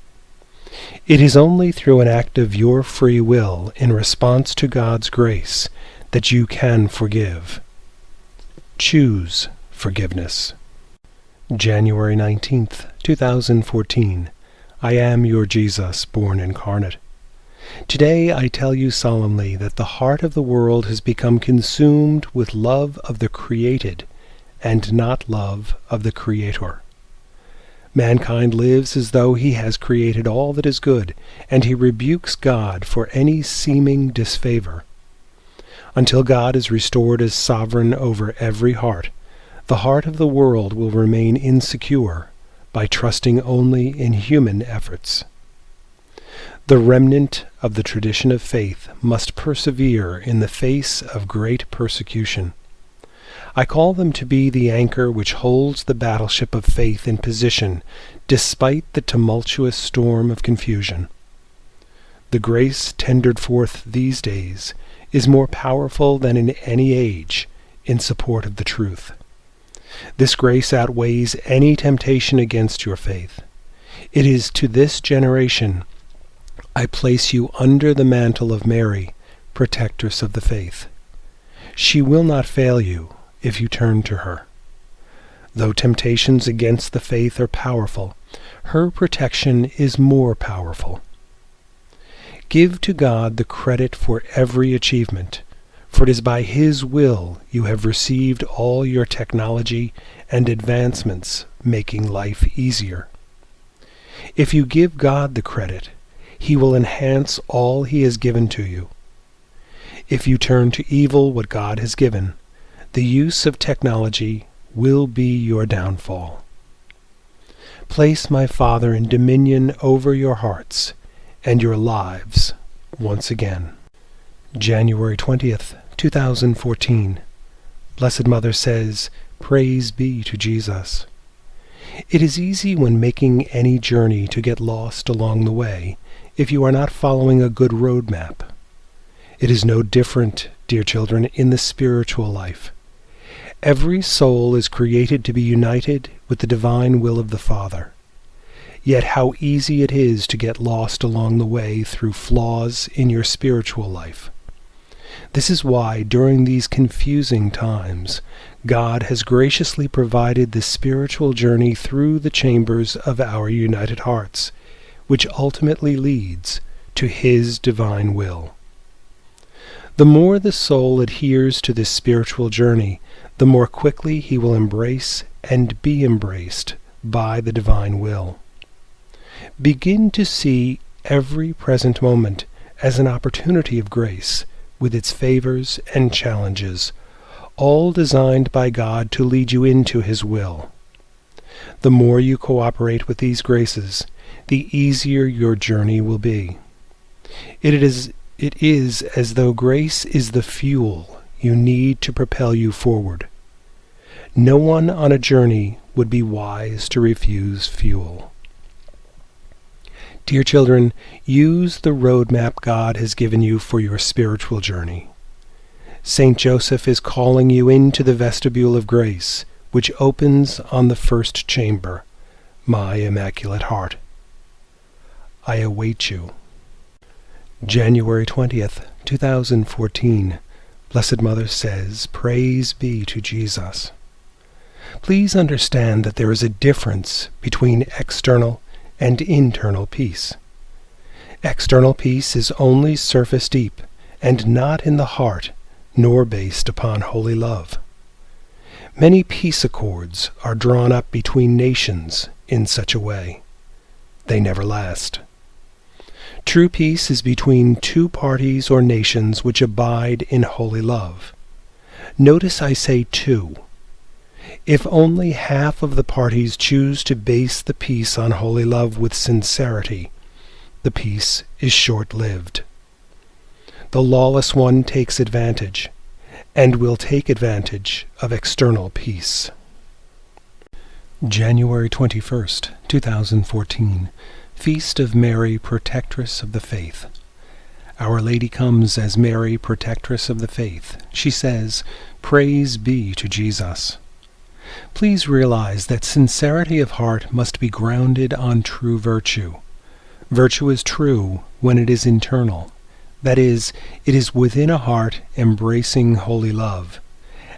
It is only through an act of your free will in response to God's grace that you can forgive. Choose forgiveness. January 19th, 2014. I am your Jesus, born incarnate. Today I tell you solemnly that the heart of the world has become consumed with love of the created and not love of the Creator. Mankind lives as though he has created all that is good, and he rebukes God for any seeming disfavor. Until God is restored as sovereign over every heart, the heart of the world will remain insecure by trusting only in human efforts. The remnant of the tradition of faith must persevere in the face of great persecution. I call them to be the anchor which holds the battleship of faith in position despite the tumultuous storm of confusion. The grace tendered forth these days is more powerful than in any age in support of the truth. This grace outweighs any temptation against your faith. It is to this generation I place you under the mantle of Mary, protectress of the faith. She will not fail you if you turn to her. Though temptations against the faith are powerful, her protection is more powerful. Give to God the credit for every achievement, for it is by His will you have received all your technology and advancements making life easier. If you give God the credit, He will enhance all He has given to you. If you turn to evil what God has given, the use of technology will be your downfall. Place my Father in dominion over your hearts and your lives once again. January 20th, 2014. Blessed Mother says, Praise be to Jesus. It is easy when making any journey to get lost along the way if you are not following a good road map. It is no different, dear children, in the spiritual life. Every soul is created to be united with the divine will of the Father. Yet how easy it is to get lost along the way through flaws in your spiritual life. This is why, during these confusing times, God has graciously provided the spiritual journey through the chambers of our united hearts, which ultimately leads to His divine will. The more the soul adheres to this spiritual journey, the more quickly he will embrace and be embraced by the divine will. Begin to see every present moment as an opportunity of grace, with its favors and challenges, all designed by God to lead you into His will. The more you cooperate with these graces, the easier your journey will be. It is as though grace is the fuel you need to propel you forward. No one on a journey would be wise to refuse fuel. Dear children, use the roadmap God has given you for your spiritual journey. Saint Joseph is calling you into the vestibule of grace, which opens on the first chamber, my Immaculate Heart. I await you. January 20th, 2014. Blessed Mother says, Praise be to Jesus. Please understand that there is a difference between external and internal peace. External peace is only surface deep and not in the heart, nor based upon holy love. Many peace accords are drawn up between nations in such a way. They never last. True peace is between two parties or nations which abide in holy love. Notice I say two. If only half of the parties choose to base the peace on holy love with sincerity, the peace is short-lived. The lawless one takes advantage, and will take advantage of external peace. January 21st, 2014. Feast of Mary, Protectress of the Faith. Our Lady comes as Mary, Protectress of the Faith. She says, Praise be to Jesus. Please realize that sincerity of heart must be grounded on true virtue. Virtue is true when it is internal. That is, it is within a heart embracing holy love,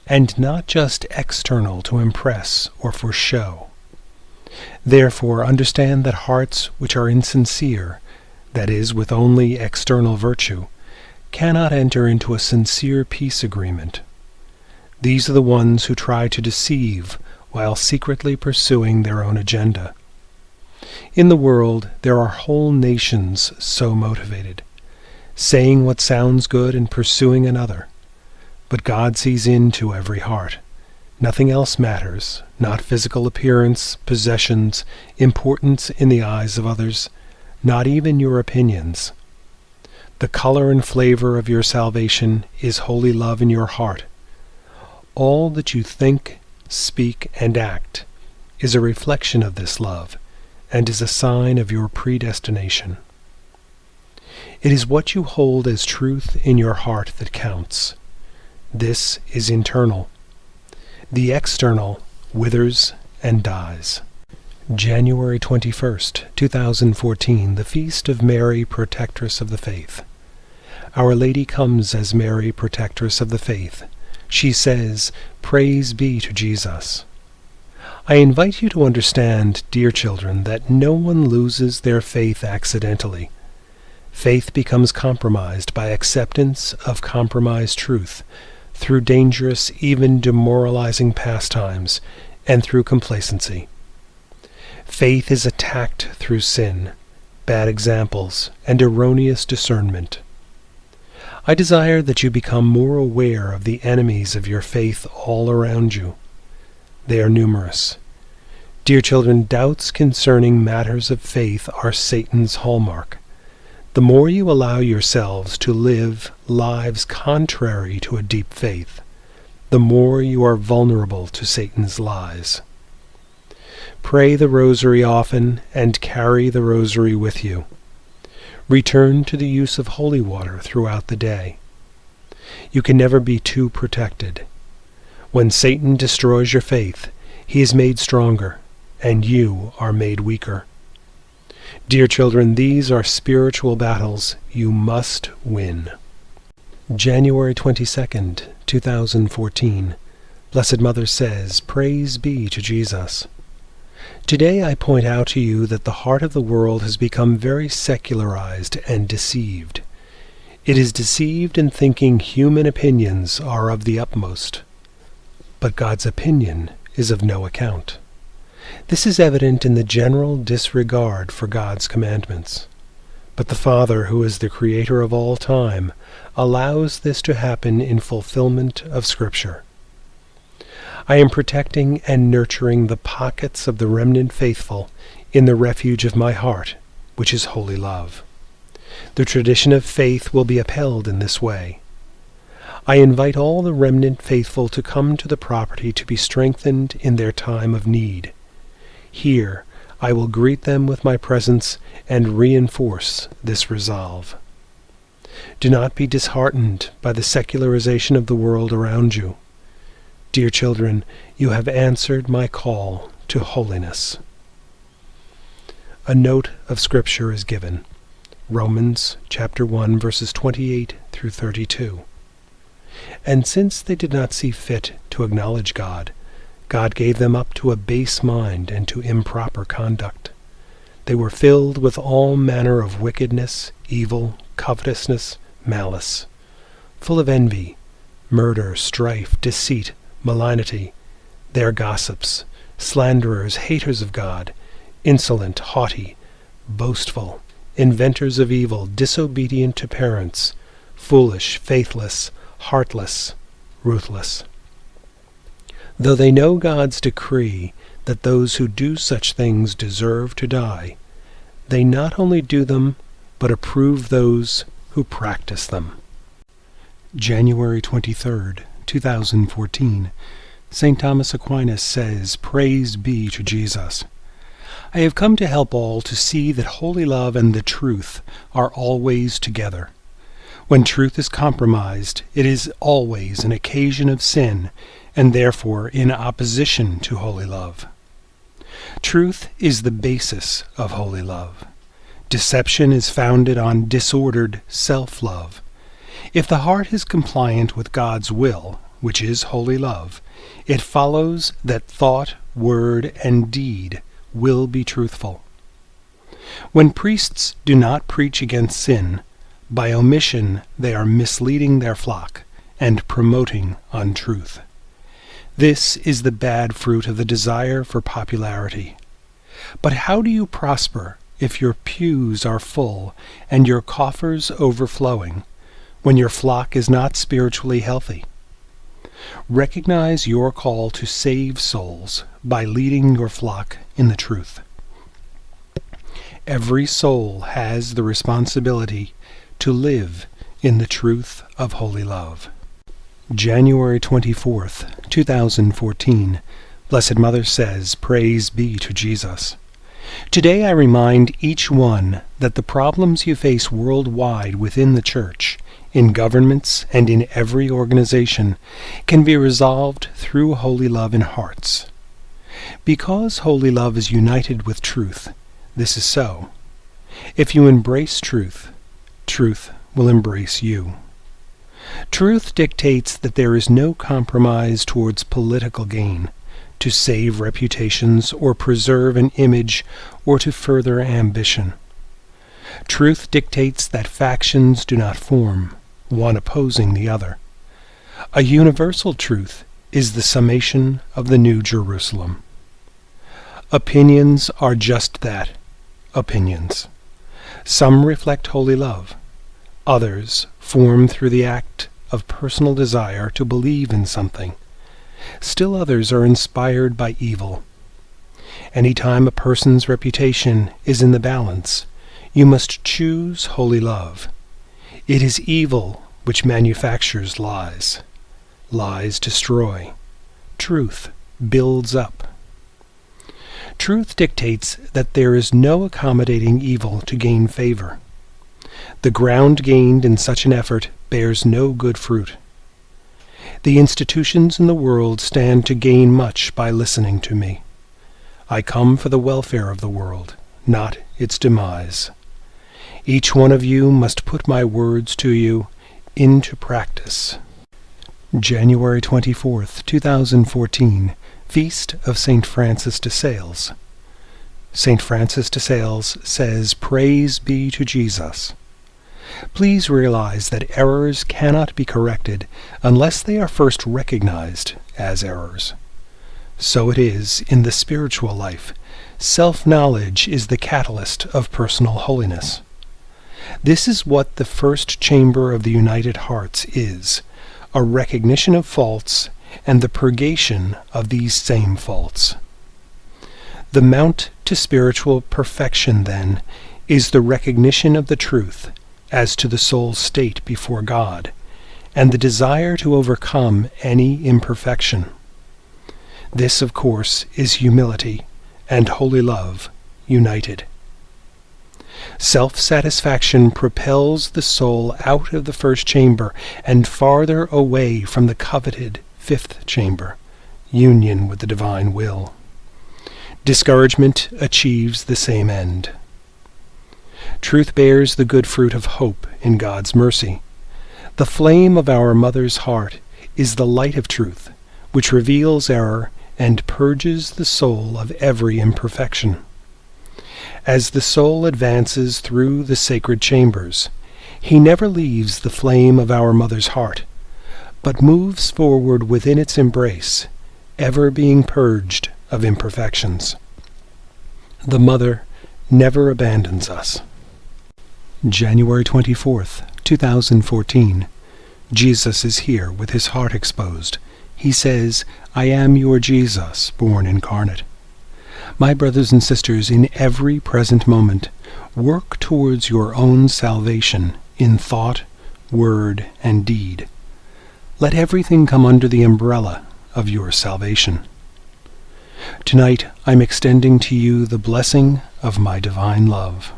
and not just external to impress or for show. Therefore, understand that hearts which are insincere, that is, with only external virtue, cannot enter into a sincere peace agreement. These are the ones who try to deceive while secretly pursuing their own agenda. In the world, there are whole nations so motivated, saying what sounds good and pursuing another. But God sees into every heart. Nothing else matters, not physical appearance, possessions, importance in the eyes of others, not even your opinions. The color and flavor of your salvation is holy love in your heart. All that you think, speak, and act is a reflection of this love, and is a sign of your predestination. It is what you hold as truth in your heart that counts. This is internal. The external withers and dies. January 21st, 2014, the Feast of Mary, Protectress of the Faith. Our Lady comes as Mary, Protectress of the Faith. She says, Praise be to Jesus. I invite you to understand, dear children, that no one loses their faith accidentally. Faith becomes compromised by acceptance of compromised truth, through dangerous, even demoralizing pastimes, and through complacency. Faith is attacked through sin, bad examples, and erroneous discernment. I desire that you become more aware of the enemies of your faith all around you. They are numerous. Dear children, doubts concerning matters of faith are Satan's hallmark. The more you allow yourselves to live lives contrary to a deep faith, the more you are vulnerable to Satan's lies. Pray the rosary often and carry the rosary with you. Return to the use of holy water throughout the day. You can never be too protected. When Satan destroys your faith, he is made stronger, and you are made weaker. Dear children, these are spiritual battles you must win. January 22nd, 2014. Blessed Mother says, Praise be to Jesus. Today I point out to you that the heart of the world has become very secularized and deceived. It is deceived in thinking human opinions are of the utmost, but God's opinion is of no account. This is evident in the general disregard for God's commandments. But the Father, who is the Creator of all time, allows this to happen in fulfillment of Scripture. I am protecting and nurturing the pockets of the remnant faithful in the refuge of my heart, which is holy love. The tradition of faith will be upheld in this way. I invite all the remnant faithful to come to the property to be strengthened in their time of need. Here, I will greet them with my presence and reinforce this resolve. Do not be disheartened by the secularization of the world around you. Dear children, you have answered my call to holiness. A note of Scripture is given. Romans chapter 1, verses 28 through 32. And since they did not see fit to acknowledge God, God gave them up to a base mind and to improper conduct. They were filled with all manner of wickedness, evil, covetousness, malice, full of envy, murder, strife, deceit, malignity. They are gossips, slanderers, haters of God, insolent, haughty, boastful, inventors of evil, disobedient to parents, foolish, faithless, heartless, ruthless. Though they know God's decree that those who do such things deserve to die, they not only do them, but approve those who practice them. January 23rd, 2014. St. Thomas Aquinas says, Praise be to Jesus. I have come to help all to see that holy love and the truth are always together. When truth is compromised, it is always an occasion of sin, and therefore in opposition to holy love. Truth is the basis of holy love. Deception is founded on disordered self-love. If the heart is compliant with God's will, which is holy love, it follows that thought, word, and deed will be truthful. When priests do not preach against sin, by omission they are misleading their flock and promoting untruth. This is the bad fruit of the desire for popularity. But how do you prosper if your pews are full and your coffers overflowing, when your flock is not spiritually healthy? Recognize your call to save souls by leading your flock in the truth. Every soul has the responsibility to live in the truth of holy love. January 24th, 2014. Blessed Mother says, Praise be to Jesus. Today I remind each one that the problems you face worldwide within the Church, in governments and in every organization, can be resolved through holy love in hearts. Because holy love is united with truth, this is so. If you embrace truth, truth will embrace you. Truth dictates that there is no compromise towards political gain, to save reputations or preserve an image or to further ambition. Truth dictates that factions do not form, one opposing the other. A universal truth is the summation of the New Jerusalem. Opinions are just that, opinions. Some reflect holy love. Others form through the act of personal desire to believe in something. Still others are inspired by evil. Any time a person's reputation is in the balance, you must choose holy love. It is evil which manufactures lies. Lies destroy. Truth builds up. Truth dictates that there is no accommodating evil to gain favor. The ground gained in such an effort bears no good fruit. The institutions in the world stand to gain much by listening to me. I come for the welfare of the world, not its demise. Each one of you must put my words to you into practice. January 24th, 2014, Feast of St. Francis de Sales. St. Francis de Sales says, "Praise be to Jesus." Please realize that errors cannot be corrected unless they are first recognized as errors. So it is in the spiritual life. Self-knowledge is the catalyst of personal holiness. This is what the first chamber of the United Hearts is, a recognition of faults and the purgation of these same faults. The mount to spiritual perfection, then, is the recognition of the truth as to the soul's state before God, and the desire to overcome any imperfection. This, of course, is humility and holy love united. Self-satisfaction propels the soul out of the first chamber and farther away from the coveted fifth chamber, union with the divine will. Discouragement achieves the same end. Truth bears the good fruit of hope in God's mercy. The flame of our mother's heart is the light of truth, which reveals error and purges the soul of every imperfection. As the soul advances through the sacred chambers, he never leaves the flame of our mother's heart, but moves forward within its embrace, ever being purged of imperfections. The Mother never abandons us. January 24th, 2014. Jesus is here with his heart exposed. He says, "I am your Jesus, born incarnate." My brothers and sisters, in every present moment, work towards your own salvation in thought, word, and deed. Let everything come under the umbrella of your salvation. Tonight I'm extending to you the blessing of my divine love.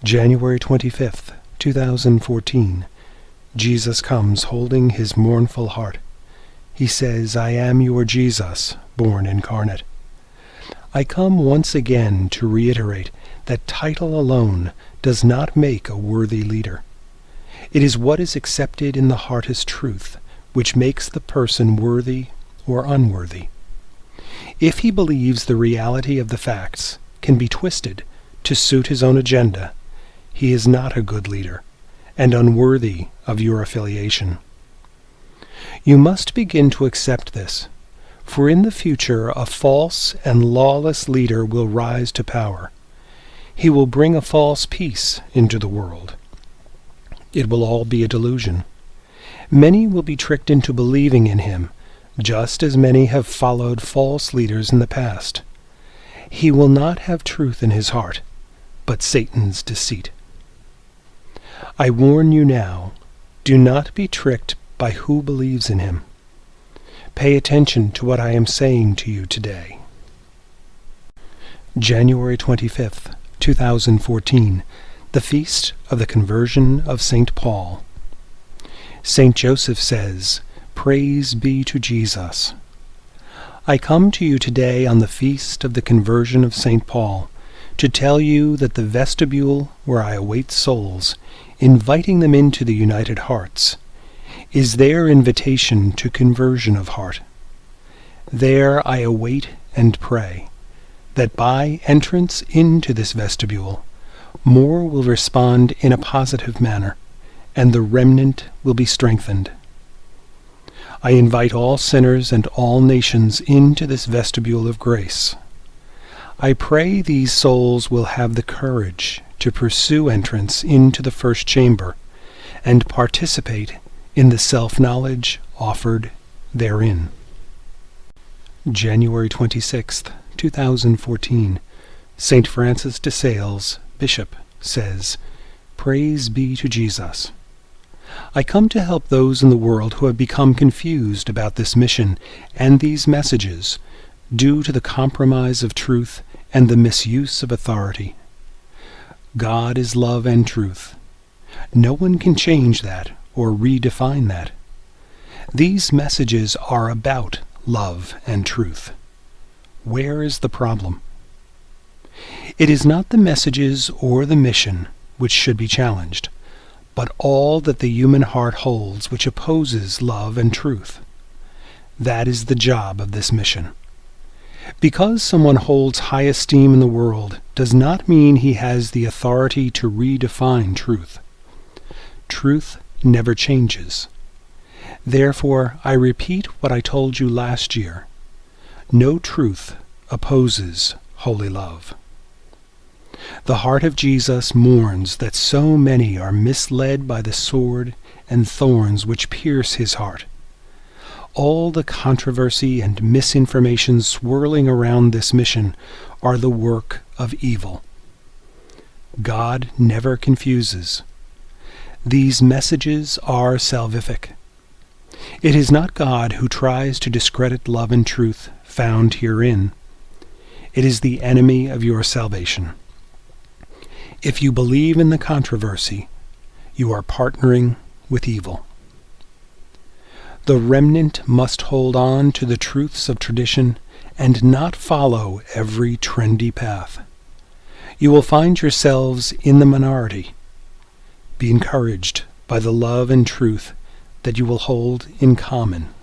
January 25th, 2014. Jesus comes holding his mournful heart. He says, "I am your Jesus, born incarnate." I come once again to reiterate that title alone does not make a worthy leader. It is what is accepted in the heart as truth which makes the person worthy or unworthy. If he believes the reality of the facts can be twisted to suit his own agenda, he is not a good leader and unworthy of your affiliation. You must begin to accept this, for in the future a false and lawless leader will rise to power. He will bring a false peace into the world. It will all be a delusion. Many will be tricked into believing in him, just as many have followed false leaders in the past. He will not have truth in his heart, but Satan's deceit. I warn you now, do not be tricked by who believes in him. Pay attention to what I am saying to you today. January 25th, 2014, the Feast of the Conversion of St. Paul. St. Joseph says, "Praise be to Jesus." I come to you today on the Feast of the Conversion of St. Paul to tell you that the vestibule where I await souls, inviting them into the United Hearts, is their invitation to conversion of heart. There I await and pray that by entrance into this vestibule, more will respond in a positive manner, and the remnant will be strengthened. I invite all sinners and all nations into this vestibule of grace. I pray these souls will have the courage to pursue entrance into the first chamber and participate in the self-knowledge offered therein. January 26th, 2014, St. Francis de Sales, Bishop, says, "Praise be to Jesus." I come to help those in the world who have become confused about this mission and these messages due to the compromise of truth and the misuse of authority. God is love and truth. No one can change that or redefine that. These messages are about love and truth. Where is the problem? It is not the messages or the mission which should be challenged, but all that the human heart holds which opposes love and truth. That is the job of this mission. Because someone holds high esteem in the world does not mean he has the authority to redefine truth. Truth never changes. Therefore, I repeat what I told you last year. No truth opposes holy love. The heart of Jesus mourns that so many are misled by the sword and thorns which pierce his heart. All the controversy and misinformation swirling around this mission are the work of evil. God never confuses. These messages are salvific. It is not God who tries to discredit love and truth found herein. It is the enemy of your salvation. If you believe in the controversy, you are partnering with evil. The remnant must hold on to the truths of tradition and not follow every trendy path. You will find yourselves in the minority. Be encouraged by the love and truth that you will hold in common